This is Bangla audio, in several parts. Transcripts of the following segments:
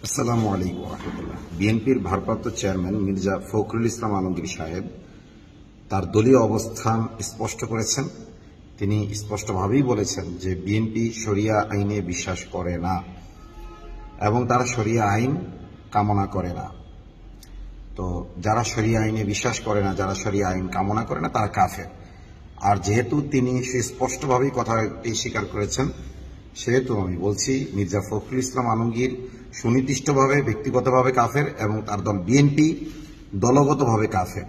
আসসালামু আলাইকুম রহমতুল্লাহ। বিএনপির ভারপ্রাপ্ত চেয়ারম্যান মির্জা ফখরুল ইসলাম আলমগীর সাহেব তার দলীয় অবস্থান স্পষ্ট করেছেন। তিনি স্পষ্টভাবেই বলেছেন যে বিএনপি শরিয়া আইনে বিশ্বাস করে না এবং তারা শরিয়া আইন কামনা করে না। তো যারা শরিয়া আইনে বিশ্বাস করে না, যারা শরিয়া আইন কামনা করে না, তারা কাফের। আর যেহেতু তিনি সুস্পষ্টভাবেই কথাটি স্বীকার করেছেন, সেহেতু আমি বলছি মির্জা ফখরুল ইসলাম আলমগীর সুনির্দিষ্টভাবে ব্যক্তিগতভাবে কাফের এবং তার দল বিএনপি দলগতভাবে কাফের।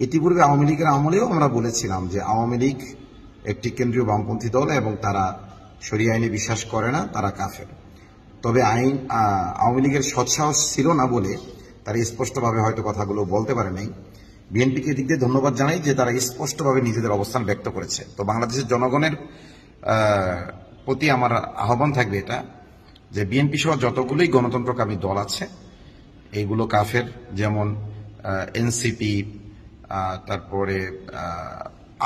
ইতিপূর্বে আওয়ামী লীগের আমলেও আমরা বলেছিলাম যে আওয়ামী লীগ একটি কেন্দ্রীয় বামপন্থী দল এবং তারা শরিয়া আইনে বিশ্বাস করে না, তারা কাফের। তবে আওয়ামী লীগের সৎসাহস ছিল না বলে তারা স্পষ্টভাবে হয়তো কথাগুলো বলতে পারে নাই। বিএনপিকে দিক দিয়ে ধন্যবাদ জানাই যে তারা স্পষ্টভাবে নিজেদের অবস্থান ব্যক্ত করেছে। তো বাংলাদেশের জনগণের প্রতি আমার আহ্বান থাকবে এটা যে বিএনপি সহ যতগুলোই গণতন্ত্রকামী দল আছে এইগুলো কাফের, যেমন এনসিপি, তারপরে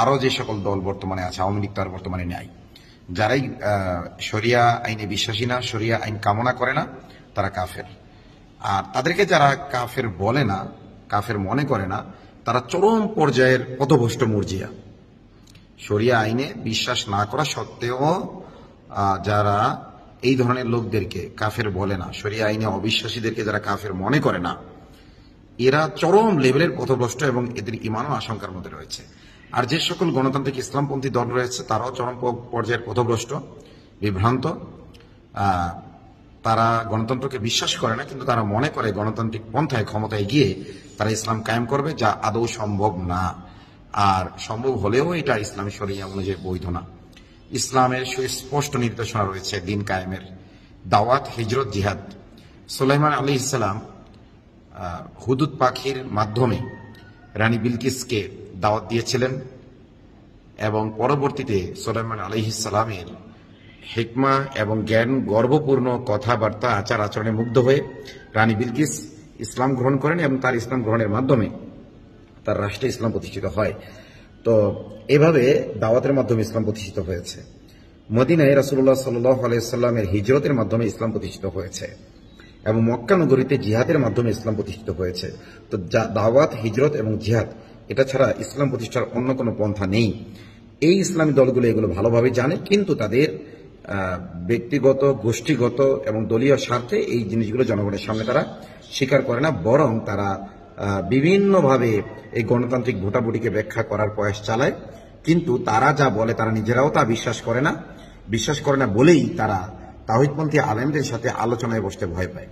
আরো যে সকল দল বর্তমানে আছে, আওয়ামী লীগ তার বর্তমানে নাই, যারাই শরিয়া আইনে বিশ্বাসী না, শরিয়া আইন কামনা করে না, তারা কাফের। আর তাদেরকে যারা কাফের বলে না, কাফের মনে করে না, তারা চরম পর্যায়ের পথভ্রষ্ট মুরজিয়া। শরিয়া আইনে বিশ্বাস না করা সত্ত্বেও যারা এই ধরনের লোকদেরকে কাফের বলে না, শরিয়া আইনে অবিশ্বাসীদেরকে যারা কাফের মনে করে না, এরা চরম লেভেলের পথভ্রষ্ট এবং এদের ইমানও আশঙ্কার মধ্যে রয়েছে। আর যে সকল গণতান্ত্রিক ইসলামপন্থী দল রয়েছে তারাও চরম পর্যায়ের পথভ্রষ্ট, বিভ্রান্ত। তারা গণতন্ত্রকে বিশ্বাস করে না, কিন্তু তারা মনে করে গণতান্ত্রিক পন্থায় ক্ষমতায় গিয়ে তারা ইসলাম কায়েম করবে, যা আদৌ সম্ভব না। আর সম্ভব হলেও এটা ইসলামী শরিয়া অনুযায়ী বৈধ না। ইসলামের সুস্পষ্ট নির্দেশনা রয়েছে দিন কায়েমের, দাওয়াত, হিজরত, জিহাদ। সুলাইমান আলাইহিস সালাম হুদুদ পাখির মাধ্যমে রানী বিলকিসকে দাওয়াত দিয়েছিলেন এবং পরবর্তীতে সুলাইমান আলাইহিস সালামের হিকমা এবং জ্ঞান গর্বপূর্ণ কথাবার্তা, আচার আচরণে মুগ্ধ হয়ে রানী বিলকিস ইসলাম গ্রহণ করেন এবং তার ইসলাম গ্রহণের মাধ্যমে তার রাষ্ট্রে ইসলাম প্রতিষ্ঠিত হয়। তো এভাবে দাওয়াতের মাধ্যমে ইসলাম প্রতিষ্ঠিত হয়েছে। মদিনায় রাসূলুল্লাহ সাল্লাল্লাহু আলাইহি ওয়াসাল্লামের হিজরতের মাধ্যমে ইসলাম প্রতিষ্ঠিত হয়েছে এবং মক্কা নগরীতে জিহাদের মাধ্যমে ইসলাম প্রতিষ্ঠিত হয়েছে। তো দাওয়াত, হিজরত এবং জিহাদ এটা ছাড়া ইসলাম প্রতিষ্ঠার অন্য কোনো পন্থা নেই। এই ইসলামী দলগুলো এগুলো ভালোভাবে জানে, কিন্তু তাদের ব্যক্তিগত, গোষ্ঠীগত এবং দলীয় স্বার্থে এই জিনিসগুলো জনগণের সামনে তারা স্বীকার করে না, বরং তারা বিভিন্নভাবে এই গণতান্ত্রিক ভোটাভুটিকে ব্যাখ্যা করার প্রয়াস চালায়। কিন্তু তারা যা বলে তারা নিজেরাও তা বিশ্বাস করে না বলেই তারা তাওহীদপন্থী আলেমদের সাথে আলোচনায় বসতে ভয় পায়।